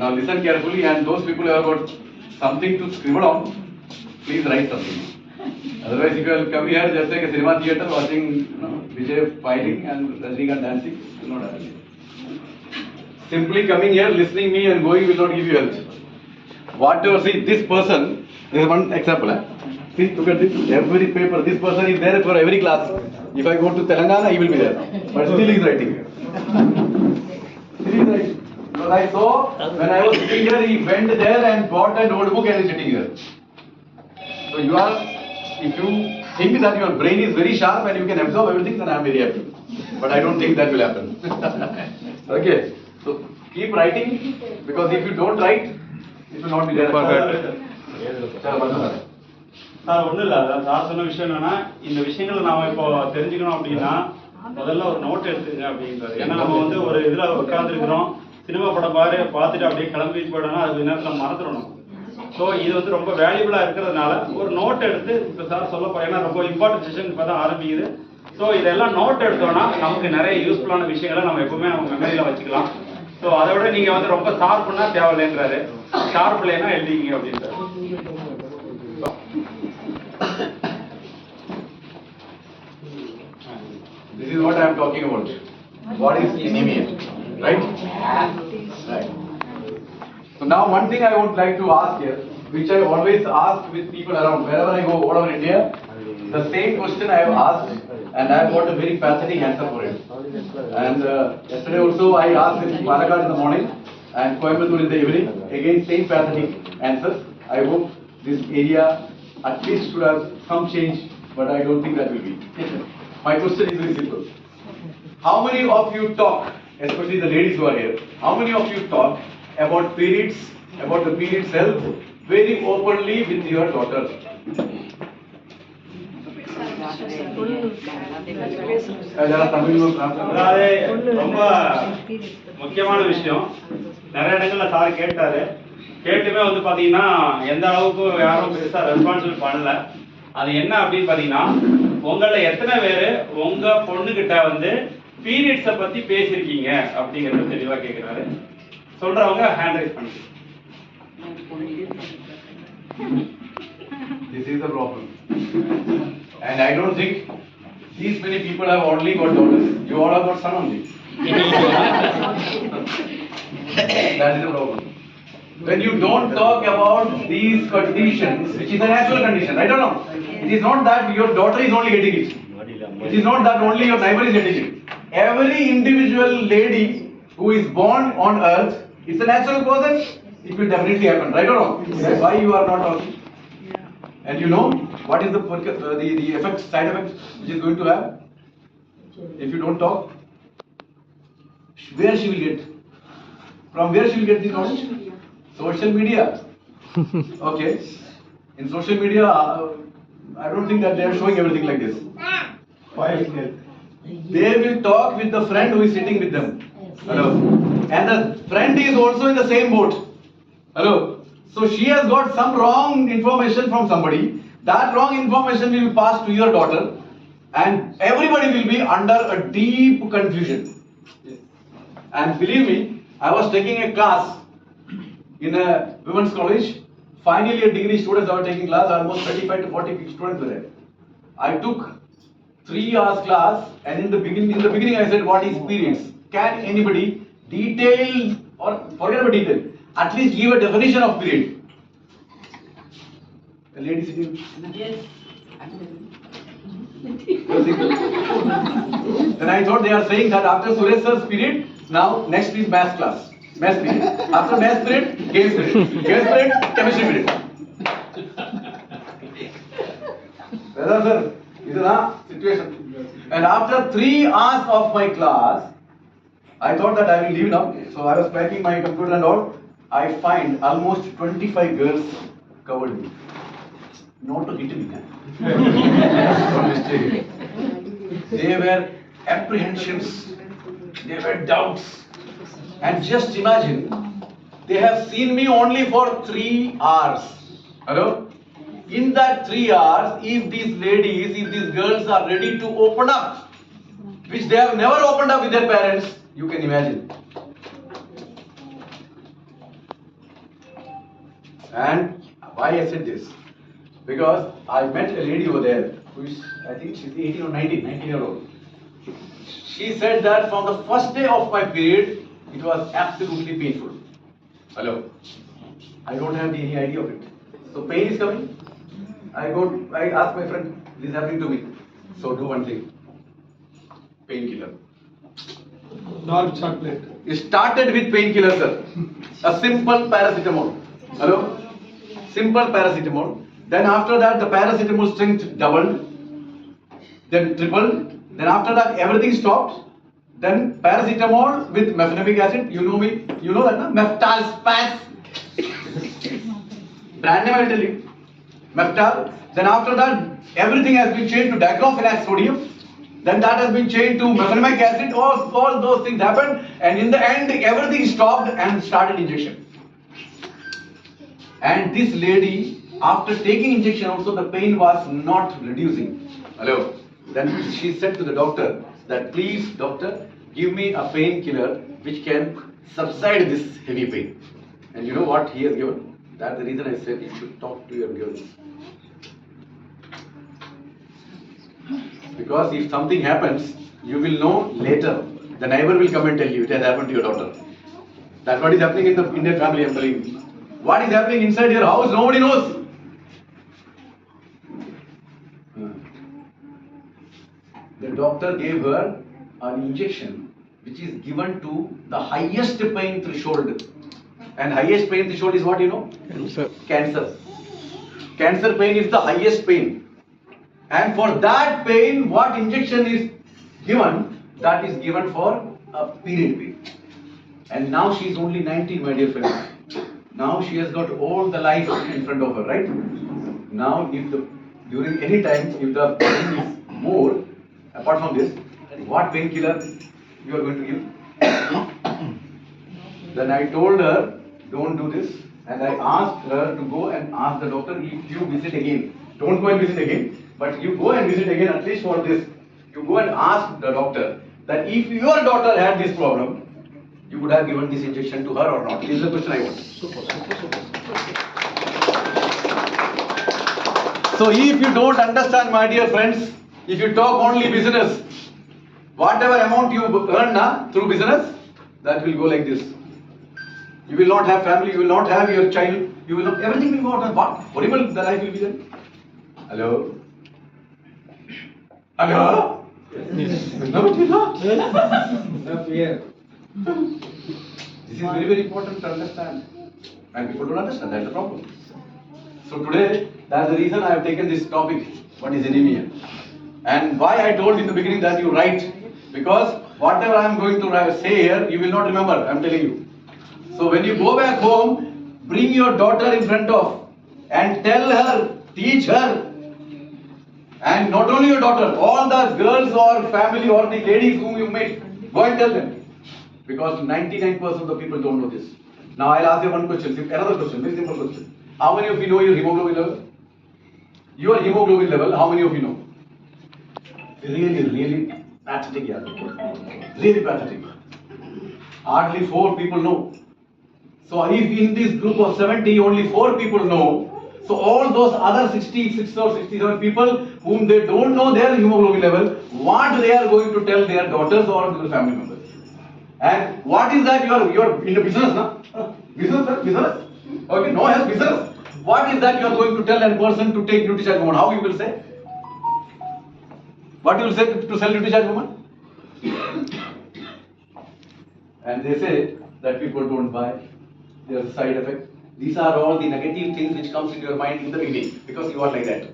Now listen carefully, and those people who have got something to scribble on, please write something. Otherwise, if you will come here just like a cinema theater watching, Vijay fighting and Rajinikanth dancing, it will not happen. Simply coming here, listening me and going will not give you health. Whatever, see, this person, this is one example. See, look at this, every paper, this person is there for every class. If I go to Telangana, he will be there. But still he is writing. Still he is writing. Because I saw, when I was sitting here, he went there and bought a notebook and is sitting here. So you are, if you think that your brain is very sharp and you can absorb everything, then I am very happy. But I don't think that will happen. Okay. So keep writing, because if you don't write, it will not be there. Sir ஒன்றும் இல்லை, sir சொன்ன விஷயம் என்னன்னா, இந்த விஷயங்களை நாம இப்போ தெரிஞ்சுக்கணும் அப்படின்னா முதல்ல ஒரு நோட் எடுத்துங்க அப்படின்றாரு. ஏன்னா நம்ம வந்து ஒரு இதுல உட்காந்துருக்கிறோம், சினிமா படம் பார்த்துட்டு அப்படியே கிளம்பி போயிடணும், அது நேரத்தில் மறந்துடணும். ஸோ இது வந்து ரொம்ப வேல்யூபிளா இருக்கிறதுனால ஒரு நோட் எடுத்து இப்போ சார் சொல்ல போறேன், ஏன்னா ரொம்ப இம்பார்ட்டன்ட் செஷன் இப்போ தான் ஆரம்பிக்குது. ஸோ இதெல்லாம் நோட் எடுத்தோம்னா நமக்கு நிறைய யூஸ்ஃபுல்லான விஷயங்களை நம்ம எப்பவுமே நம்ம மெமரியில வச்சுக்கலாம். ஸோ அதை விட நீங்க வந்து ரொம்ப ஷார்ப்னா தேவையில்லைன்றாரு, ஷார்ப் இல்லைன்னா எழுதிங்க அப்படின்றாரு. This is what I am talking about. What is anemia, right? Right. So now one thing I would like to ask here, which I always ask with people around, wherever I go all over India, the same question I have asked, and I have got a very pathetic answer for it. And yesterday also I asked in Palakkad in the morning and Coimbatore in the evening, again same pathetic answer. I hope this area at least should have some change, but I don't think that will be. My question is very simple. How many of you talk, especially the ladies who are here, how many of you talk about periods, about the period's health very openly with your daughter? ரொம்ப முக்கியமான விஷயம். நிறைய இடங்கள்ல sir கேட்டாரு, கேட்டுமே வந்து பாத்தீங்கன்னா எந்த அளவுக்கு யாரும் பெருசா ரெஸ்பான்சிபிள் பண்ணல. அது என்ன அப்படின்னு பாத்தீங்கன்னா, உங்கள எத்தனை பேரு உங்க பொண்ணுகிட்ட வந்து பீரியட்ஸை பத்தி பேசிருக்கீங்க அப்படிங்கறது தெளிவா கேக்குறாரு. சொல்றவங்க ஹேண்ட் ரைஸ் பண்ணுங்க. This is the problem. And I don't think these many people have only got daughters. You all have got son only. That is the problem. When you don't talk about these conditions, which is a natural condition, I don't know. It is not that your daughter is only getting it. It is not that only your neighbor is getting it. Every individual lady who is born on earth, it's a natural process. It will definitely happen, right or wrong? That's why you are not talking. And you know what is the effect, side effect which is going to have if you don't talk? Where she will get? From where she will get the knowledge? Social media. Okay. In social media, I don't think that they are showing everything like this. They will talk with the friend who is sitting with them. Hello. And the friend is also in the same boat. Hello. So she has got some wrong information from somebody. That wrong information will be passed to your daughter, and everybody will be under a deep confusion. And believe me, I was taking a class in a women's college. Final year degree students are taking class. Almost 35 to 40 students were there. I took 3 hours class, and in the beginning I said, what is periods? Can anybody detail, or forget about detail, at least give a definition of period? The lady sitting. Yes. Then I thought they are saying that after Suresh sir's period, now next is math class. Math period. After math period, games period. Games period, chemistry period. Sir, this is a situation. And after 3 hours of my class, I thought that I will leave now. So I was packing my computer and all. I find almost 25 girls covered me. Not to hit me. They were apprehensions. They were doubts. And just imagine, they have seen me only for 3 hours. Hello? In that 3 hours, if these ladies, if these girls are ready to open up, which they have never opened up with their parents, you can imagine. And why I said this? Because I met a lady over there who is, I think she's 18 or 19-year-old. She said that from the first day of my period, it was absolutely painful. Hello? I don't have any idea of it. So pain is coming. I ask my friend, this is happening to me. So do one thing. Painkiller. Dark chocolate. It started with painkiller, sir. A simple paracetamol. Hello? Simple paracetamol. Then after that, the paracetamol strength doubled. Then tripled. Then after that, everything stopped. Then paracetamol with mefenamic acid. You know me. You know that, no? Meftal spas. Brand name I will tell you. Meftal. Then after that, everything has been changed to diclofenac sodium. Then that has been changed to mefenamic acid. All those things happened. And in the end, everything stopped and started injection. And this lady, after taking injection also, the pain was not reducing. Hello. Then she said to the doctor that, please doctor, give me a painkiller which can subside this heavy pain. And you know what he has given? That's the reason I said you should talk to your girls. Because if something happens, you will know later. The neighbor will come and tell you it has happened to your daughter. That's what is happening in the Indian family, I'm telling you. What is happening inside your house, nobody knows. The doctor gave her an injection which is given to the highest pain threshold. And highest pain threshold is what, you know? Cancer. Cancer. Cancer pain is the highest pain. And for that pain, what injection is given? That is given for a period pain. And now she is only 19, my dear friends. Now she has got all the life in front of her, right? Now, if during any time, if the pain is more, apart from this, what painkiller you are going to give? Then I told her, don't do this. And I asked her to go and ask the doctor if you visit again. Don't go and visit again, but you go and visit again at least for this. You go and ask the doctor that if your daughter had this problem, you would have given this injection to her or not. This is the question I want. So if you don't understand, my dear friends, if you talk only business, whatever amount you earn through business, that will go like this. You will not have family, you will not have your child, you will not, everything will go on. What horrible the life will be then. Hello? Hello? Yes. No, it will not. Not here. This is very, very important to understand. And people don't understand, that's the problem. So today, that's the reason I have taken this topic, what is anemia. And why I told in the beginning that you write, because whatever I am going to say here, you will not remember, I am telling you. So when you go back home, bring your daughter in front of and tell her, teach her. And not only your daughter, all the girls or family or the ladies whom you meet, go and tell them. Because 99% of the people don't know this. Now I'll ask you one question, another question, very simple question. How many of you know your hemoglobin level? Your hemoglobin level, how many of you know? Really pathetic, yeah. Really pathetic. Hardly 4 people know. So if in this group of 70 only 4 people know, so all those other 66 or 67 people whom they don't know their hemoglobin level, what they are going to tell their daughters or their family members? And what is that you are in the business, na? Business, sir? Business? Okay, no help, business. What is that you are going to tell a person to take NutriCharge woman? How you will say? What you will say to sell NutriCharge woman? And they say that people don't buy. There's a side effect. These are all the negative things which comes in your mind in the beginning because you are like that.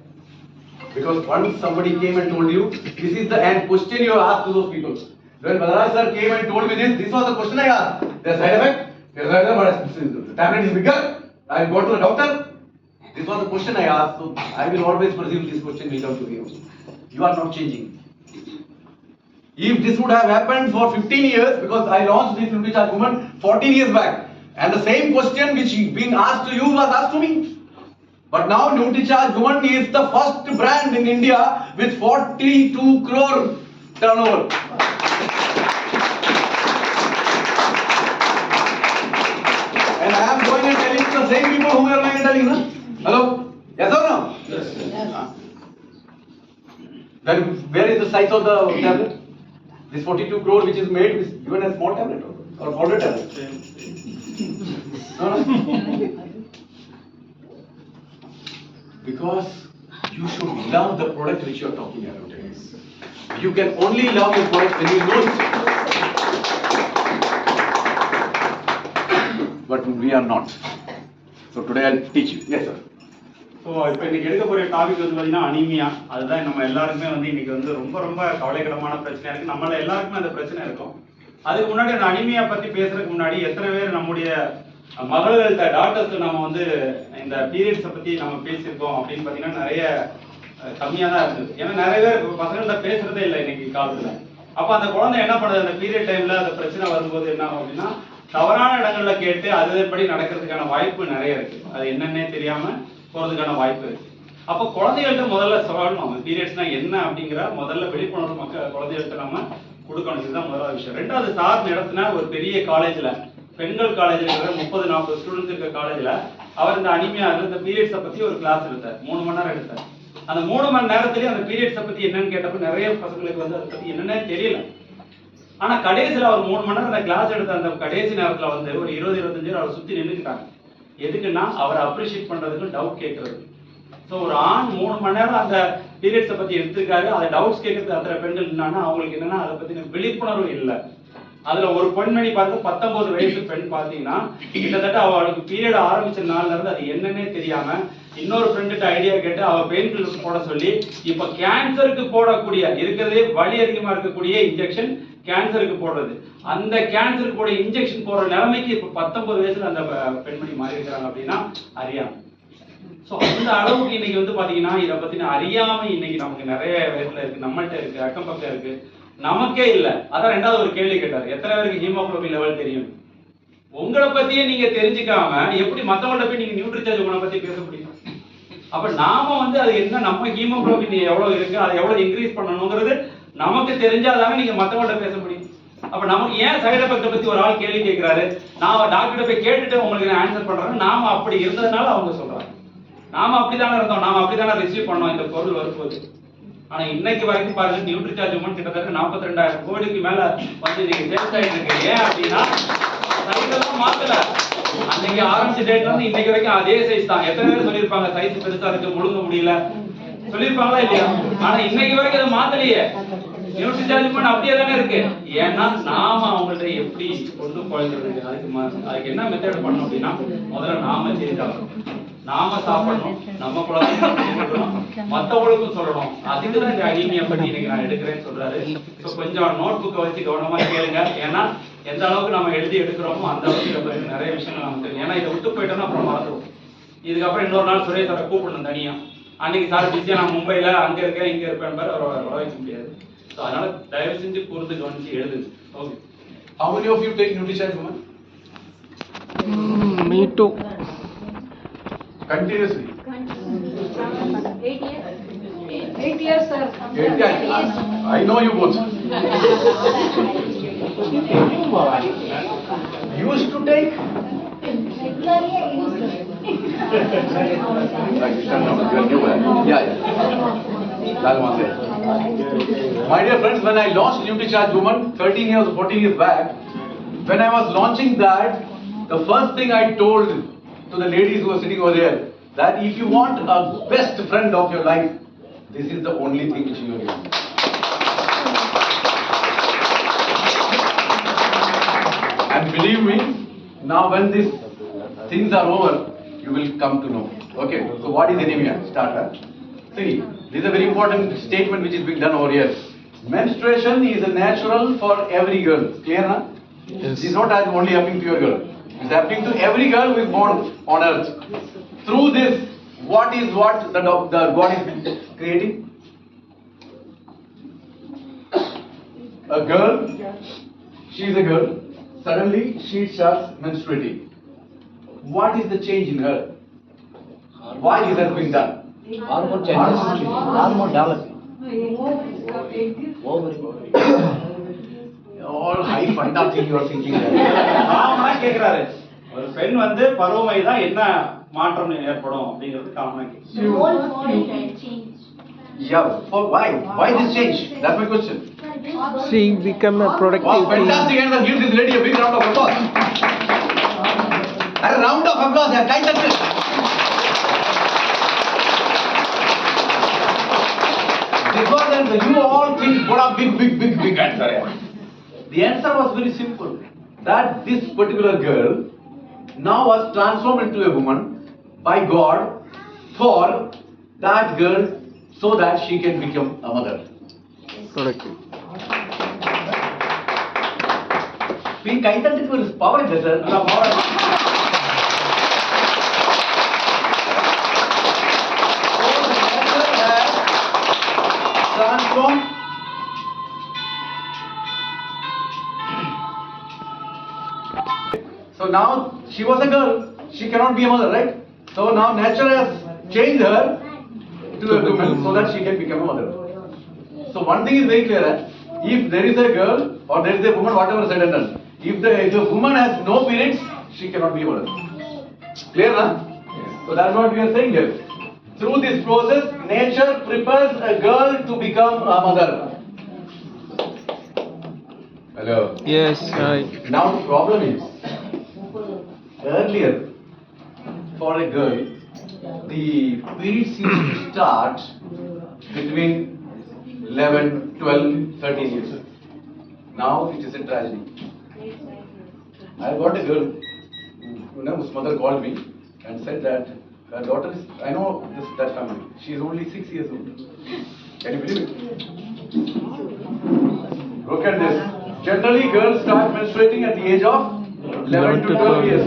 Because once somebody came and told you, this is the end question you asked to those people. When Balaraj sir came and told me this was the question I asked. There's side effect, the tablet is bigger, I will go to the doctor. This was the question I asked, so I will always presume this question will come to you. You are not changing. If this would have happened for 15 years, because I launched this NutriCharge Woman 14 years back, and the same question which being asked to you was asked to me. But now NutriCharge Woman is the first brand in India with 42 crore turnover. And I am going and telling the same people who are going and telling telling, no? Hello? Yes or no? Yes. Then where is the size of the tablet? This 42 crore which is made is given a small tablet or older tablet? No, no. Because you should love the product which you are talking about. You can only love your product when you know it. But we are not. So today I'll teach you. Yes, sir. So இப்போ இன்னைக்கு எடுக்க போகிற topic வந்து பார்த்தீங்கன்னா anaemia. அதுதான் நம்ம எல்லாருக்குமே வந்து இன்னைக்கு வந்து ரொம்ப ரொம்ப கவலைக்கிடமான பிரச்சனையா இருக்கு. நம்மள எல்லாருக்குமே அந்த பிரச்சனை இருக்கும். அதுக்கு முன்னாடி அந்த அனீமியா பத்தி பேசுறதுக்கு முன்னாடி எத்தனை பேர் நம்முடைய மகள்கள்கிட்ட டாக்டர்ஸ் நம்ம வந்து இந்த பீரியட்ஸை பத்தி நம்ம பேசியிருக்கோம் அப்படின்னு பார்த்தீங்கன்னா நிறைய கம்மியாக தான் இருக்குது. ஏன்னா நிறைய பேர் பசங்கள்கிட்ட பேசுறதே இல்லை இன்னைக்கு காலத்துல. அப்போ அந்த குழந்தை என்ன பண்ணுது, அந்த பீரியட் டைம்ல அந்த பிரச்சனை வரும்போது என்ன ஆகும் அப்படின்னா தவறான இடங்கள்ல கேட்டு அதுபடி நடக்கிறதுக்கான வாய்ப்பு நிறைய இருக்கு. அது என்னன்னே தெரியாம போறதுக்கான வாய்ப்பு இருக்கு. அப்போ குழந்தைகள்கிட்ட முதல்ல சொல்லணும் பீரியட்ஸ்னா என்ன அப்படிங்கிற முதல்ல விழிப்புணர்வு குழந்தைகள்கிட்ட நம்ம கொடுக்கணும். இதுதான் முதலாவது விஷயம். ரெண்டாவது சார் நடத்தின ஒரு பெரிய காலேஜ்ல, பெண்கள் காலேஜ்ல இருக்கிற 30-40 ஸ்டூடெண்ட்ஸ் இருக்க காலேஜ்ல அவர் இந்த அனிமியா இந்த பீரியட்ஸை பத்தி ஒரு கிளாஸ் எடுத்தார். 3 மணி நேரம் எடுத்தார். அந்த 3 மணி நேரத்திலேயே அந்த பீரியட்ஸை பத்தி என்னன்னு கேட்டப்ப நிறைய பசங்களுக்கு வந்து அதை பத்தி என்னன்னே தெரியல. ஆனா கடைசியில அவர் 3 மணி நேரம் அந்த கிளாஸ் எடுத்த அந்த கடைசி நேரத்துல வந்து ஒரு 20-25 பேர் அவரை சுத்தி நின்றுக்கிட்டாங்க. எதுக்குன்னா அவரை அப்ரிஷியேட் பண்றதுக்கு டவுட் கேட்கறது. ஸோ ஒரு ஆண் 3 மணி நேரம் அந்த பீரியட்ஸை பத்தி எடுத்துருக்காரு. அதை டவுட்ஸ் கேட்கறது அத்தனை பெண்கள் என்னன்னா அவங்களுக்கு என்னன்னா அதை பத்தின விழிப்புணர்வு இல்லை. அதுல ஒரு பெண்மணி பார்த்து 19 வயசு பெண் பாத்தீங்கன்னா கிட்டத்தட்ட அவளுக்கு பீரியட் ஆரம்பிச்ச நாள்ல இருந்து அது என்னன்னே தெரியாம இன்னொரு ஃப்ரெண்ட்கிட்ட ஐடியா கேட்டு அவ பெயின் கில்லர் போட சொல்லி இப்ப கேன்சருக்கு போடக்கூடிய இருக்கிறதே வலி அதிகமா இருக்கக்கூடிய இன்ஜெக்ஷன் கேன்சருக்கு போடுறது, அந்த கேன்சருக்கு போட இன்ஜெக்ஷன் போடுற நிலைமைக்கு இப்ப 19 வயசுல அந்த பெண்மணி மாறி இருக்கிறாங்க அப்படின்னா அறியாம. சோ அந்த அளவுக்கு இன்னைக்கு வந்து பாத்தீங்கன்னா இதை பத்தின அறியாமை இன்னைக்கு நமக்கு நிறைய வயசுல இருக்கு, நம்மள்ட்ட இருக்கு, அக்கம் பக்கம் இருக்கு, நமக்கே இல்ல. அதான் ரெண்டாவது ஒரு கேள்வி கேட்டாரு, எத்தனை பேருக்கு ஹீமோகுளோபின் லெவல் தெரியும்? உங்களை பத்தியே நீங்க தெரிஞ்சுக்காம எப்படி மத்தவங்கள்ட்ட போய் நீங்க நியூட்ரிசார்ஜ் உங்களை பத்தி பேச முடியும்? அப்ப நாம வந்து அது என்ன, நம்ம ஹீமோகுளோபின் எவ்வளவு இருக்கு, அதை எவ்வளவு இன்க்ரீஸ் பண்ணணுங்கிறது நமக்கு தெரிஞ்சாதானே நீங்க மத்தவங்கள்ட்ட பேச முடியும். அப்ப நமக்கு ஏன் சைடு எஃபெக்ட் பத்தி ஒரு ஆள் கேள்வி கேட்கிறாரு, நான் டாக்டர்கிட்ட போய் கேட்டுட்டு உங்களுக்கு நான் ஆன்சர் பண்றேன், நாம அப்படி இருந்ததுனால அவங்க சொல்றாங்க. நாம அப்படித்தானே இருந்தோம், நாம அப்படித்தானே ரிசீவ் பண்ணோம் இந்த பொருள் வரும்போது. ஆனா இன்னைக்கு வரைக்கும் பாருங்க நியூட்ரிசார்ஜ் உமன் கிட்டத்தட்ட 42,000 கோடிக்கு மேல வந்து இன்னைக்கு சேல்ஸ் ஆயிட்டு இருக்கு. ஏன் அப்படின்னா சைஸ் மாத்தல. அன்னைக்கு ஆரம்பிச்ச டேட்ல இருந்து இன்னைக்கு வரைக்கும் அதே சைஸ் தான். எத்தனை பேர் சொல்லியிருப்பாங்க சைஸ் பெருசா இருக்கு, முழுங்க முடியல, சொல்லியிருப்பாங்களா இல்லையா? ஆனா இன்னைக்கு வரைக்கும் அதை மாத்தலையே. நியூட்ரிசார்ஜ் உமன் அப்படியே தானே இருக்கு. ஏன்னா நாம அவங்கள்ட்ட எப்படி கொண்டு போயிடுறது, அதுக்கு என்ன மெத்தட் பண்ணணும் அப்படின்னா முதல்ல நாம சேஞ்ச் ஆகணும், நாம சாப்பிடணும், நம்ம குழந்தைங்களும் மற்றவங்களுக்கும் சொல்லணும். அதுக்கு தான் இந்த அனீமியா பத்தி இன்னைக்கு நான் எடுக்கிறேன்னு சொல்றாரு. ஸோ கொஞ்சம் நோட் புக்கை வச்சு கவனமா கேளுங்க. ஏன்னா எந்த அளவுக்கு நம்ம எழுதி எடுக்கிறோமோ அந்த அளவுக்கு நிறைய விஷயங்கள் நமக்கு தெரியும். ஏன்னா இதை விட்டு போயிட்டோம்னா அப்புறம் மறந்துடும். இதுக்கப்புறம் இன்னொரு நாள் சுரேஷ் சாரை கூப்பிடணும் தனியா. அன்னைக்கு சார் பிஸியா நான் மும்பைல அங்க இருக்கேன் இங்க இருப்பேன் பாரு, அவரை வர வைக்க முடியாது. ஸோ அதனால தயவு செஞ்சு கூர்ந்து கவனிச்சு எழுதுங்க. Okay. How many of you take nutrition woman? Me too. Continuously. 8 years. 8 years, sir. 8 years. I know you both. Used to take. Yeah. My dear friends, when I launched NutriCharge Woman 13 years, 14 years back, when I was launching that, the first thing I told to the ladies who were sitting over there, that if you want a best friend of your life, this is the only thing which you will get. And believe me, now when these things are over, you will come to know. Okay, so what is anemia? Start, huh? See, this is a very important statement which is being done over here. Menstruation is a natural for every girl. Clear, na? Yes. This is not only happening to your girl. It's happening to every girl who is born on earth. Through this, what the God is creating? A girl, she is a girl, suddenly she starts menstruating. What is the change in her? Why this has been done? Hormone changes, hormone developing. All high funda thing you are thinking. கேக்குறாரு ஒரு பெண் வந்து பருவமை தான் என்ன மாற்றம் ஏற்படும் அப்படிங்கிறது காமனா The whole body can change. Yeah, for why? Why this change? That's my question. Seeing become a Wow, productive. fantastic answer. Give this lady a big round of applause. A round of applause. A tight answer. Before that, you all think what a big answer. The answer was very simple. That this particular girl now was transformed into a woman by God for that girl so that she can become a mother. Productive. Being identical is power, sir. The power. Transformed. So now she was a girl. She cannot be a mother, right? So now nature has changed her to a woman so that she can become a mother. So one thing is very clear. If there is a girl or there is a woman, whatever said and done, if the woman has no periods, she cannot be a mother. Clear, na? So that's what we are saying here. Through this process, nature prepares a girl to become a mother. Hello. Yes, right. Now the problem is, earlier, for a girl, the periods used to start between 11, 12, 13 years. Now it is a tragedy. I got a girl, whose mother called me and said that her daughter is, I know that family, she is only 6 years old. Can you believe it? Look at this. Generally girls start menstruating at the age of 11 to 12 years.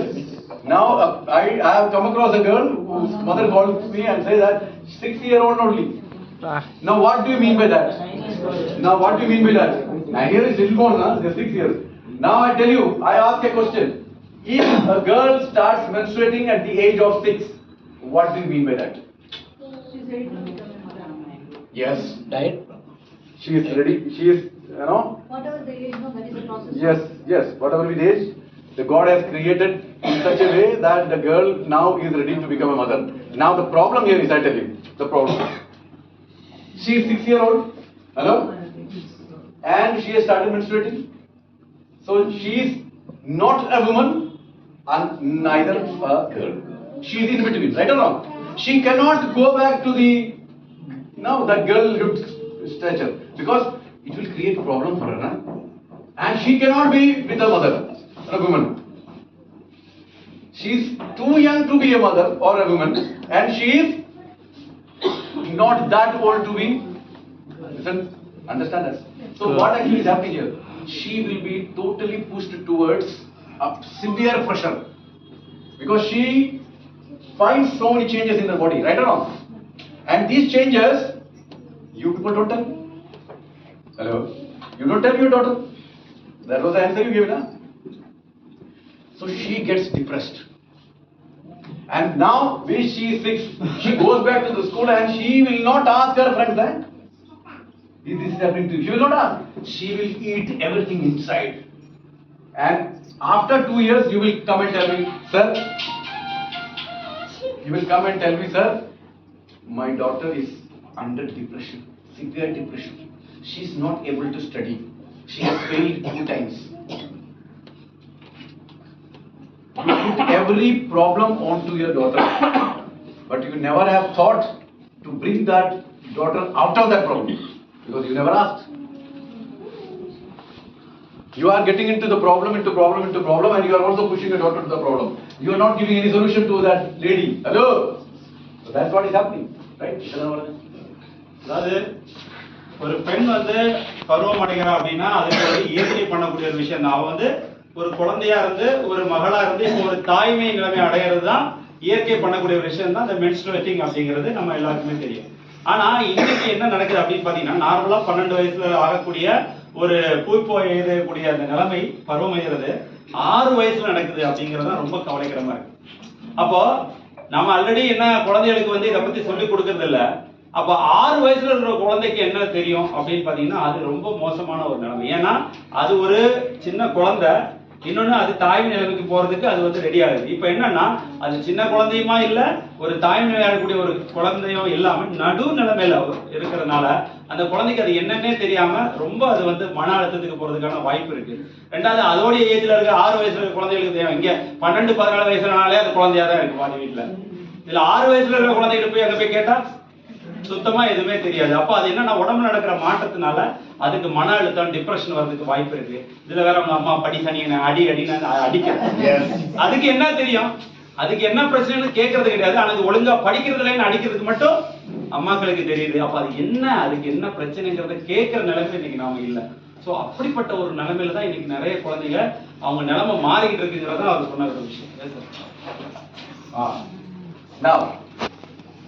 Now I have come across a girl whose mother calls me and says that 6-year-old only. Now what do you mean by that? Now what do you mean by that? 9 years is still born, huh? They're 6 years. Now I tell you, I ask a question. If a girl starts menstruating at the age of 6, what do you mean by that? She's ready to become a mother. Yes. Diet. She is ready. She is, Whatever the age, no, that is the process. yes, whatever with age, the God has created in such a way that the girl now is ready to become a mother. Now the problem here is, I tell you, the problem. She is 6-year-old, hello? And she has started menstruating. So she is not a woman and neither a girl. She is in between, right or wrong? She cannot go back to that girlhood stature because it will create a problem for her, huh? And she cannot be with a mother, a woman. She is too young to be a mother or a woman, and she is not that old to be. Listen, understand that? So what actually is happening here? She will be totally pushed towards a severe pressure because she finds so many changes in the body, right or wrong? And these changes, you people don't tell. Hello? You don't tell your daughter. That was the answer you gave, na? So she gets depressed. And now, when she is 6, she goes back to the school and she will not ask her friends that. This is happening to you. She will not ask. She will eat everything inside. And after 2 years, you will come and tell me, sir, my daughter is under depression, severe depression. She is not able to study. She has failed 2 times. You put every problem onto your daughter, but you never have thought to bring that daughter out of that problem because you never asked. You are getting into problem, and you are also pushing your daughter to the problem. You are not giving any solution to that lady. Hello? So that's what is happening, right? அதாவது ஒரு பெண் வந்து பருவம் அடைகிறா அப்படின்னா அதுக்கு ஒரு இயற்கை பண்ணக்கூடிய ஒரு விஷயம் தான். அவ வந்து ஒரு குழந்தையா இருந்து ஒரு மகளா இருந்து இப்போ ஒரு தாய்மை நிலைமை அடைகிறது தான் இயற்கை பண்ணக்கூடிய ஒரு விஷயம் தான் இந்த மென்ஸ்ட்ருவேட்டிங் அப்படிங்கிறது நம்ம எல்லாருக்குமே தெரியும். ஆனா இன்னைக்கு என்ன நடக்குது அப்படின்னு பாத்தீங்கன்னா, நார்மலா 12 வயசுல ஆகக்கூடிய ஒரு பூப்போய் எழுதக்கூடிய அந்த நிலைமை பருவம் எழுதுறது 6 வயசுல நடக்குது அப்படிங்கிறது ரொம்ப கவலைக்கிடமா இருக்கு. அப்போ நம்ம ஆல்ரெடி என்ன குழந்தைகளுக்கு வந்து இதை பத்தி சொல்லி கொடுக்கறது இல்ல. அப்ப 6 வயசுல இருக்கிற குழந்தைக்கு என்ன தெரியும் அப்படின்னு பாத்தீங்கன்னா அது ரொம்ப மோசமான ஒரு நிலைமை. ஏன்னா அது ஒரு சின்ன குழந்தை இன்னொன்னு அது தாய்மை நிலைமைக்கு போறதுக்கு அது வந்து ரெடி ஆகுது. இப்போ என்னன்னா அது சின்ன குழந்தையுமா இல்ல ஒரு தாய்மை நிலையாடக்கூடிய ஒரு குழந்தையும் இல்லாம நடு நிலைமையில இருக்கிறதுனால அந்த குழந்தைக்கு அது என்னன்னே தெரியாம ரொம்ப அது வந்து மன அழுத்தத்துக்கு போறதுக்கான வாய்ப்பு இருக்கு. ரெண்டாவது அதோடைய ஏஜ்ல இருக்க 6 வயசுல இருக்க குழந்தைகளுக்கு தெரியும், இங்க 12-14 வயசுலனாலே அது குழந்தையா தான் இருக்கு பாதி வீட்டுல. இதுல 6 வயசுல இருக்கிற குழந்தைகிட்ட போய் அங்க போய் கேட்டா சுத்தமா எதுவுமே தெரியாது. அப்ப அது என்னன்னா உடம்புல நடக்கிற மாற்றத்தினால அதுக்கு மன அழுத்தம் டிப்ரெஷன் வர்றதுக்கு வாய்ப்பு இருக்கு. இதுல வேற அவங்க அம்மா படி சனி அடிக்க அதுக்கு என்ன தெரியும், அதுக்கு என்ன பிரச்சனைன்னு கேட்கறது கிடையாது. ஆனா அது ஒழுங்கா படிக்கிறதுல அடிக்கிறதுக்கு மட்டும் அம்மாக்களுக்கு தெரியுது. அப்ப அதுக்கு என்ன பிரச்சனைங்கிறத கேட்கிற நிலைமை இன்னைக்கு நாம இல்லை. சோ அப்படிப்பட்ட ஒரு நிலைமையில தான் இன்னைக்கு நிறைய குழந்தைங்க அவங்க நிலைமை மாறிக்கிட்டு இருக்குங்கிறத அவர் சொன்ன ஒரு விஷயம். Now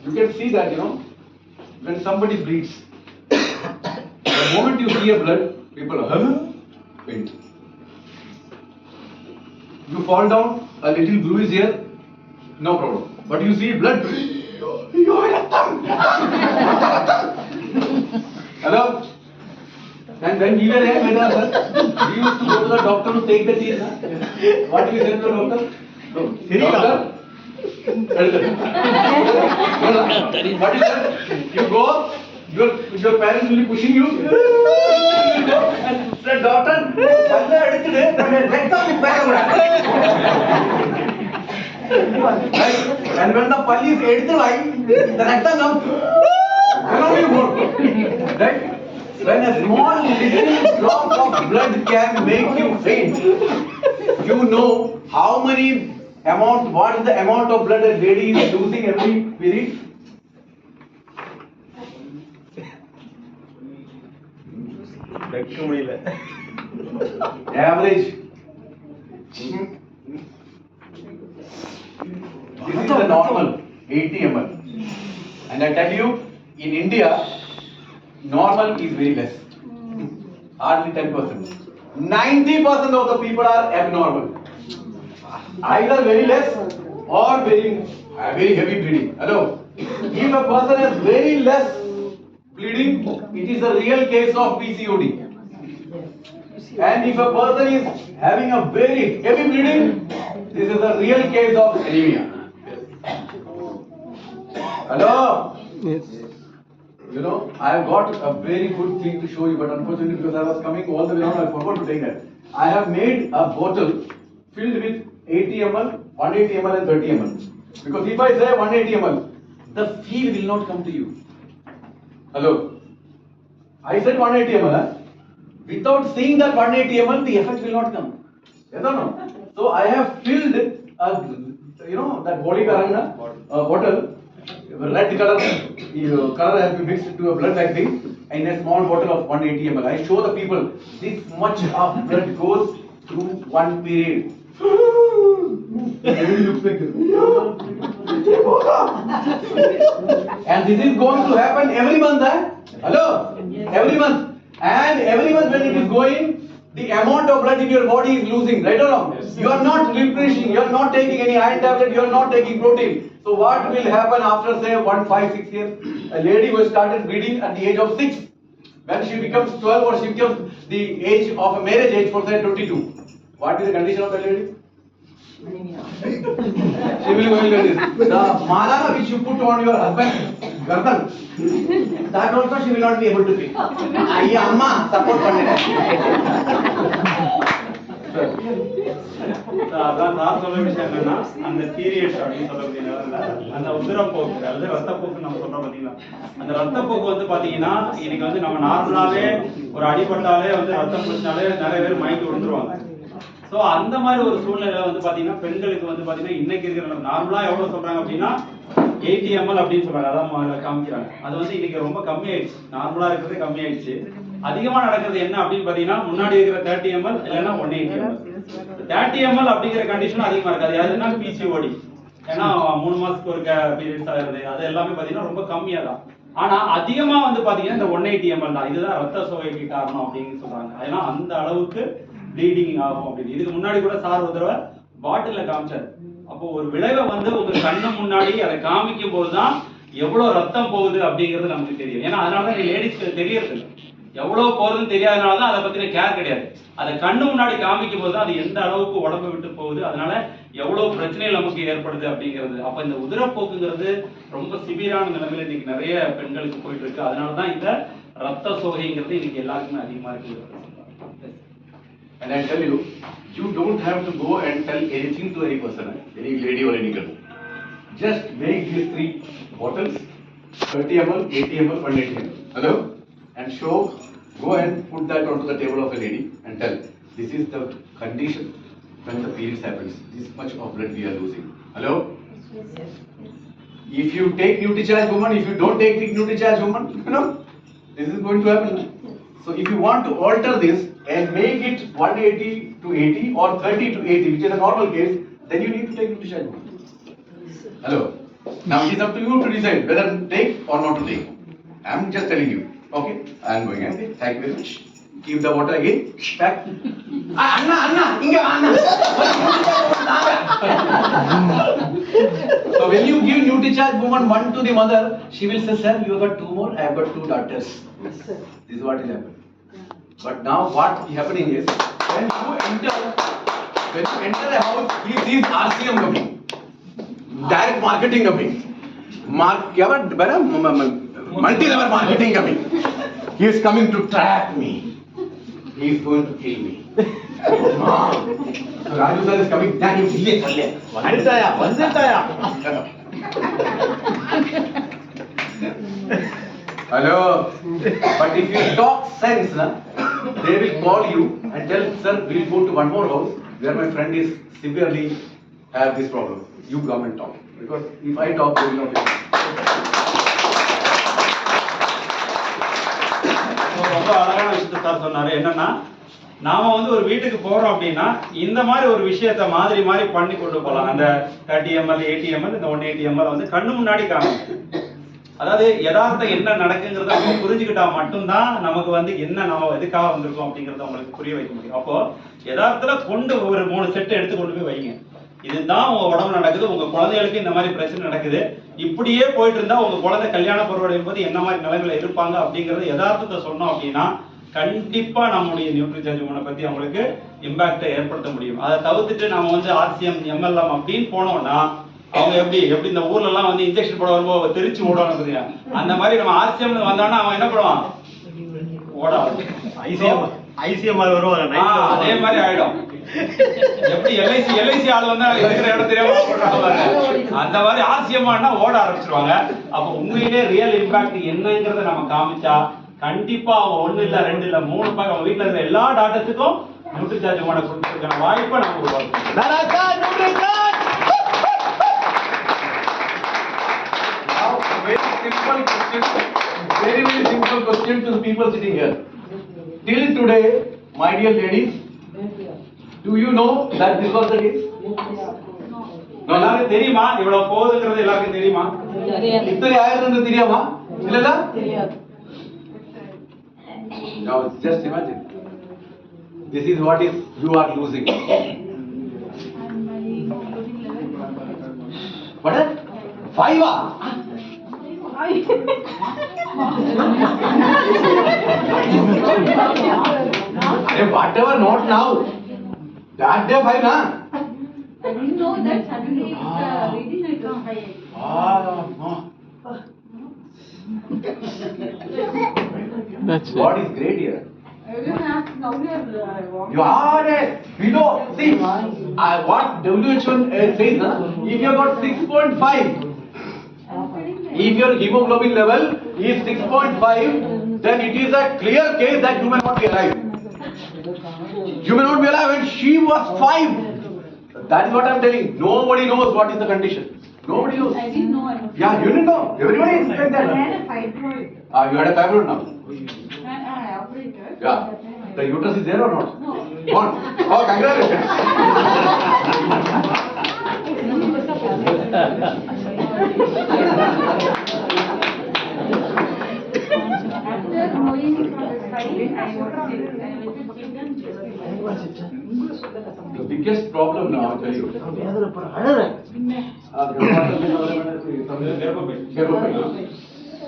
you can see that when somebody bleeds, the moment you see a blood, people faint. You fall down, a little blue is here, no problem. But you see blood, hello? And when we were here, we used to go to the doctor to take the teeth. What do you say to the doctor? Doctor? What is that? You go, your parents will be pushing you. And the doctor, and when the pulse is the rectum comes, right? When a small little drop of blood can make you faint, you know how many what is the amount of blood a lady is losing every period? Average. This is the normal 80 ml. And I tell you, in India, normal is very less. Hardly 10%. 90% of the people are abnormal. Either very less or very heavy bleeding. Hello? If a person has very less bleeding, it is a real case of PCOD. And if a person is having a very heavy bleeding, this is a real case of anemia. Hello? Yes. I have got a very good thing to show you, but unfortunately because I was coming all the way around, I forgot to take that. I have made a bottle filled with 80 ml, 180 ml and 30 ml. Because if I say 180 ml, the feel will not come to you. Hello? I said 180 ml. Without seeing that 180 ml, the effect will not come. Yes or no? So I have filled that body karanga bottle, red color has been mixed to a blood like thing, in a small bottle of 180 ml. I show the people this much of blood goes through one period. And this is going to happen every month, Hello? Every month. And every month when it is going, the amount of blood in your body is losing, right or wrong? You are not replenishing, you are not taking any iron tablet, you are not taking protein. So what will happen after say 1, 5, 6 years? A lady who started bleeding at the age of 6, when she becomes 12 or she becomes the age of a marriage age for say 22. What is the condition of that lady? She will go like this. The mala which you put on your husband, gardan, that also she will not be able to pick. Ayya amma support pannira. அதான் sir சொல்ற விஷயம் என்னன்னா அந்த period அப்படின்னு சொல்லக்கூடிய அந்த உதிரப்போக்கு அல்லது ரத்தப்போக்கு நம்ம சொல்றோம் பாத்தீங்களா, அந்த ரத்தப்போக்கு வந்து பாத்தீங்கன்னா இன்னைக்கு வந்து நம்ம நார்மலாவே ஒரு அடிபட்டாலே வந்து ரத்தம் பிடிச்சாலே நிறைய பேர் மயங்கி விழுந்துருவாங்க. ஸோ அந்த மாதிரி ஒரு சூழ்நிலை வந்து பாத்தீங்கன்னா பெண்களுக்கு வந்து பாத்தீங்கன்னா இன்னைக்கு இருக்கிற நார்மலா எவ்வளவு சொல்றாங்க அப்படின்னா 80 ml அப்படின்னு சொல்றாங்க, அதான் காமிக்கிறாங்க. அது வந்து இன்னைக்கு ரொம்ப கம்மி ஆயிடுச்சு, நார்மலா இருக்கிறது கம்மி ஆயிடுச்சு. அதிகமா நடக்கிறது என்ன அப்படின்னு பாத்தீங்கன்னா முன்னாடி இருக்கிற 30 ml இல்லைன்னா 180 ml. 30 ml அப்படிங்கிற கண்டிஷன் அதிகமா இருக்காது. யாருன்னா PCOD, ஏன்னா 3 மாசத்துக்கு ஒரு பீரியட்ஸ் ஆகுது, அது எல்லாமே பாத்தீங்கன்னா ரொம்ப கம்மியா தான். ஆனா அதிகமா வந்து பாத்தீங்கன்னா இந்த 180 ml தான். இதுதான் ரத்த சோகைக்கு காரணம் அப்படின்னு சொல்றாங்க. ஏன்னா அந்த அளவுக்கு ப்ளீடிங் ஆகும் அப்படின்னு. இதுக்கு முன்னாடி கூட சார் ஒரு தடவை பாட்டில காமிச்சாரு. அப்போ ஒரு விளைவை வந்து உங்க கண்ணு முன்னாடி அதை காமிக்கும் போதுதான் எவ்வளவு ரத்தம் போகுது அப்படிங்கிறது நமக்கு தெரியும். ஏன்னா அதனாலதான் லேடிஸ்க்கு தெரியறது இல்லை. எவ்வளவு போறதுன்னு தெரியாதனால தான் அதை பத்தின கேர் கிடையாது. அதை கண்ணு முன்னாடி காமிக்கும் போது தான் அது எந்த அளவுக்கு உடம்பு விட்டு போகுது, அதனால எவ்வளவு பிரச்சனைகள் நமக்கு ஏற்படுது அப்படிங்கிறது. அப்ப இந்த உதிரப்போக்குங்கிறது ரொம்ப சிவியரான நிலைமையில இன்னைக்கு நிறைய பெண்களுக்கு போயிட்டு இருக்கு. அதனால தான் இந்த ரத்த சோகைங்கிறது இன்னைக்கு எல்லாருக்குமே அதிகமா இருக்கு. And I tell you, you don't have to go and tell anything to any person, any lady or any girl. Just make these 3 bottles, 30 ml, 80 ml, 180 ml. Hello? And show, go and put that onto the table of a lady and tell, this is the condition when the periods happens. This much of blood we are losing. Hello? If you take NutriCharge woman, if you don't take NutriCharge woman, this is going to happen. So if you want to alter this and make it 180 to 80 or 30 to 80, which is a normal case, then you need to take NutriCharge woman. Hello? Now it is up to you to decide whether to take or not to take. I am just telling you. Okay? I am going. Okay? Thank you very much. Keep the water again. Back. Anna, inga Anna. So when you give NutriCharge woman 1 to the mother, she will say, sir, you have got 2 more, I have got 2 daughters. This is what is happening. But now what is happening is, when you enter a house, he sees RCM coming, direct marketing coming, multi-level marketing coming. He is coming to trap me. He is going to kill me. So Raju sir is coming. Hello. But if you talk sense, they will call you and tell, sir, we will go to one more house where my friend is severely have this problem. You come and talk. Because if I talk, they will not listen. ரொம்ப அழகான விஷயத்தை sir சொன்னாரு. என்னன்னா, நாம வந்து ஒரு வீட்டுக்கு போறோம் அப்படின்னா இந்த மாதிரி ஒரு விஷயத்த மாதிரி பண்ணி கொண்டு போகலாம். அந்த 30 ml 80 ml இந்த 180 ml வந்து கண்ணு முன்னாடி காணும். அதாவது யதார்த்தம் என்ன நடக்குங்கிறத நம்ம புரிஞ்சுக்கிட்டா மட்டும்தான் நமக்கு வந்து என்ன நாம எதுக்காக வந்திருக்கோம் அப்படிங்கறத உங்களுக்கு புரிய வைக்க முடியும். அப்போ யதார்த்தத்துல கொண்டு ஒரு 3 செட் எடுத்து கொண்டு போய் வைங்க. இதுதான் உங்க உடம்பு நடக்குது, உங்க குழந்தைகளுக்கு இந்த மாதிரி பிரச்சனை நடக்குது, இப்படியே போயிட்டு இருந்தா உங்க குழந்தை கல்யாண பருவடையும் போது என்ன மாதிரி நிலைமையில இருப்பாங்க அப்படிங்கறது யதார்த்தத்தை சொன்னோம் அப்படின்னா கண்டிப்பா நம்முடைய நியூட்ரிசார்ஜ் உமனை பத்தி அவங்களுக்கு இம்பாக்டை ஏற்படுத்த முடியும். அதை தவிர்த்துட்டு நம்ம வந்து RCM MLM அப்படின்னு போனோம்னா அவங்க எப்படி இந்த ஊர்ல எல்லாம் வந்து இன்ஜெக்ஷன் போட வரும்போது தெரிச்சு ஓடுவாங்க. அந்த மாதிரி நம்ம RCM வந்தானா அவன் என்ன பண்ணுவான், ஓட ஐசிஎம் வருவாங்க. அதே மாதிரி ஆயிடும். எப்படி எல்ஐசி ஆள் வந்தா இருக்கிற இடம் தெரியாம அந்த மாதிரி RCM ஓட ஆரம்பிச்சிருவாங்க. அப்ப உண்மையிலே ரியல் இம்பாக்ட் என்னங்கறத நம்ம காமிச்சா கண்டிப்பா அவங்க 1 இல்ல 2 இல்ல 3 பக்கம் அவங்க வீட்டுல இருக்கிற எல்லா டாக்டர்ஸுக்கும் நியூட்ரிசார்ஜ் உமனை கொடுத்துருக்கான வாய்ப்பை நம்ம உருவாக்குறோம். Very simple question to the people sitting here. Till today, my dear ladies, do you know that this was the case? எல்லாருக்கும் தெரியுமா இவ்வளவு போகுதுங்கிறது? எல்லாருக்கும் தெரியுமா? இத்தனை ஆயிரம் தெரியாமா? இல்லல? Now just imagine. This is what is you are losing. What? 5? Whatever, not now. That day 5 na? I didn't know that suddenly reading it was high. That's it. What is great here? Everyone asks now we are You are below. See, what WHO says, if you have got 6.5, if your hemoglobin level is 6.5, then it is a clear case that you may not be alive. You may not be alive, and she was 5. That is what I am telling. Nobody knows what is the condition. Nobody knows. I didn't know. Yeah, you didn't know. Everybody is like that. I had a fibroid. You had a fibroid now. I operated. Yeah. The uterus is there or not? No. Gone. Oh, congratulations. After knowing from the study, I went to The biggest problem now, I'll tell you.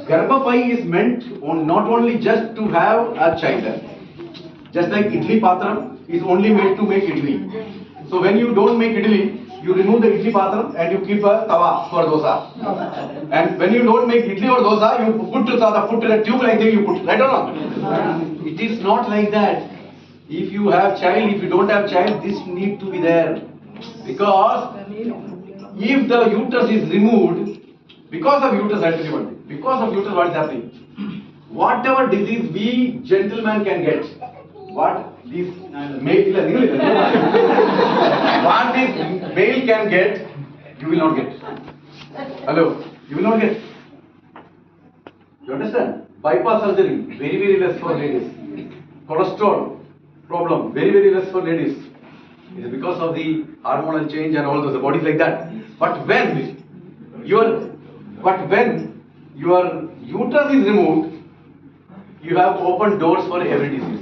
Garbhapai is meant not only just to have a child. Just like idli patram is only made to make idli. So when you don't make idli, you remove the idli patram and you keep a tawa for dosa. And when you don't make idli or dosa, you put in a tube like that you put. Right or not? It is not like that. If you have child, if you don't have child, this need to be there. Because if the uterus is removed, because of uterus, I tell you one thing. Because of uterus, what is happening? Whatever disease we gentlemen can get, what this male, what this male can get, you will not get. Hello, you will not get. You understand? Bypass surgery, very, very less for ladies. Cholesterol problem, very, very less for ladies. It is because of the hormonal change and all those, the body is like that. But when your uterus is removed, you have opened doors for every disease.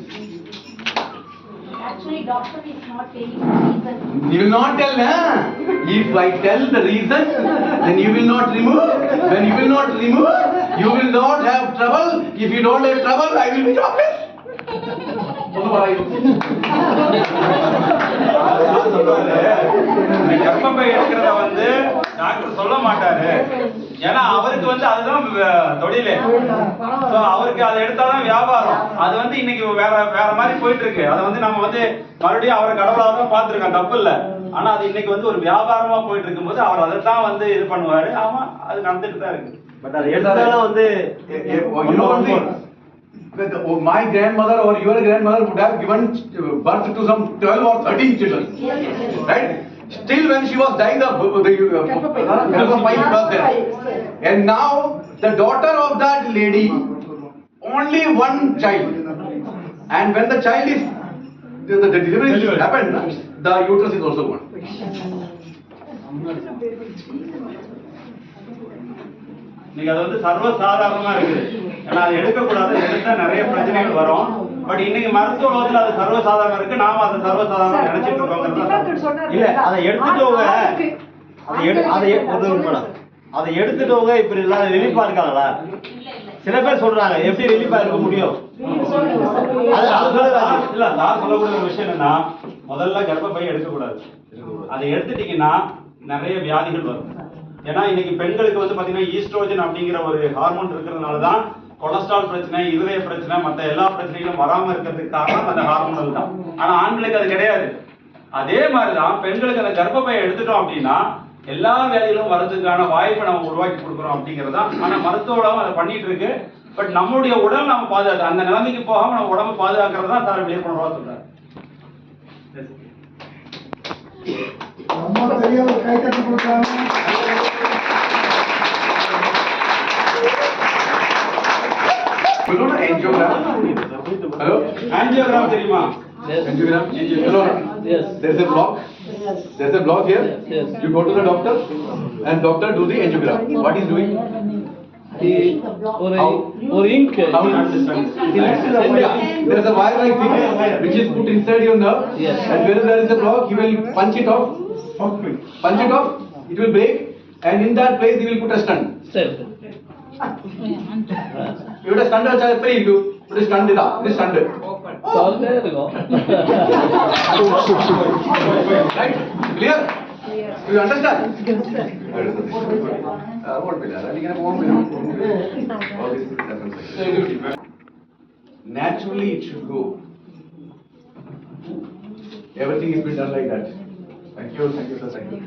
Actually, doctor is not telling the reason. You will not tell, huh? If I tell the reason, then you will not remove. When you will not remove, you will not have trouble. If you don't have trouble, I will be jobless. கர்ப்பப்பை எடுக்கிறத வந்து doctor சொல்ல மாட்டாரு. ஏன்னா அவருக்கு வந்து அதுதான் தொழிலே. சோ அவருக்கு அதை எடுத்தாதான் வியாபாரம். அது வந்து இன்னைக்கு வேற மாதிரி போயிட்டு இருக்கு. அதை வந்து நம்ம வந்து மறுபடியும் அவரை கடவுளாக தான் பார்த்திருக்கோம், தப்பு இல்ல. ஆனா அது இன்னைக்கு வந்து ஒரு வியாபாரமா போயிட்டு இருக்கும்போது அவர் அதை தான் வந்து இது பண்ணுவாரு. ஆமா, அது நடந்துட்டு தான் இருக்கு. பட் அதை எடுத்தாலும் வந்து my grandmother or your grandmother would have given birth to some 12 or 13 children, right? Still when she was dying, the Garbhapai was there. And now the daughter of that lady, only one child. And when the child is, the delivery happened, the uterus is also gone. இன்னைக்கு அது வந்து சர்வசாதாரணமா இருக்குது. ஏன்னா அதை எடுக்கக்கூடாது, எடுத்தா நிறைய பிரச்சனைகள் வரும். பட் இன்னைக்கு மருத்துவ உலகத்துல அது சர்வசாதாரணம் இருக்கு. நாம அதை சர்வசாதாரணம் நினைச்சிட்டு இருக்கோம். இல்ல, அதை எடுத்துட்டவங்க அதை எடுத்துட்டவங்க இப்படி எல்லாம் ரிலீஃபா இருக்காங்களா? சில பேர் சொல்றாங்க, எப்படி ரிலீஃபா இருக்க முடியும்? இல்ல, நான் சொல்லக்கூடிய ஒரு விஷயம் என்னன்னா, முதல்ல கர்ப்பப்பை எடுக்கக்கூடாது. அதை எடுத்துட்டீங்கன்னா நிறைய வியாதிகள் வரும். ஏன்னா இன்னைக்கு பெண்களுக்கு வந்து பாத்தீங்கன்னா ஈஸ்ட்ரோஜன் அப்படிங்கிற ஒரு ஹார்மோன் இருக்கிறதுனாலதான் கொலஸ்ட்ரால் பிரச்சனை, இருதய பிரச்சனை, மற்ற எல்லா பிரச்சனைகளும் வராம இருக்கிறதுக்கு காரணம் அந்த ஹார்மோன்கள் தான். ஆனா ஆண்களுக்கு அது கிடையாது. அதே மாதிரிதான் பெண்களுக்கு அந்த கர்ப்பப்பையை எடுத்துட்டோம் அப்படின்னா எல்லா வேலைகளும் வரதுக்கான வாய்ப்பை நம்ம உருவாக்கி கொடுக்குறோம் அப்படிங்கிறது தான். ஆனா மருத்துவ உலகம் அதை பண்ணிட்டு இருக்கு. பட் நம்மளுடைய உடல் நம்ம பாதுகாத்து அந்த நிலைமைக்கு போகாம நம்ம உடம்பு பாதுகாக்கிறது தான் சார் விழிப்புணர்வா சொல்றாரு. You know the angiogram? Hello? Angiogram தெரியுமா? Yes. Angiogram? Hello? Yes. There's a block. There's a block here. Yes. You go to the doctor and doctor do the angiogram. What is doing? Or ink. How it yeah. There's a wire like thing which is put inside your nerve. Yes. And when there is a block, he will punch it off. Punch it off. It will break. And in that place, he will put a stent. Sir. ഇവിടെ stent വെച്ചാൽ എത്ര ഇല്ലു ഒരു stent ഇതാ ഇത് stent right clear you understand naturally it should go. Everything is been done like that. Thank you sir, thank you.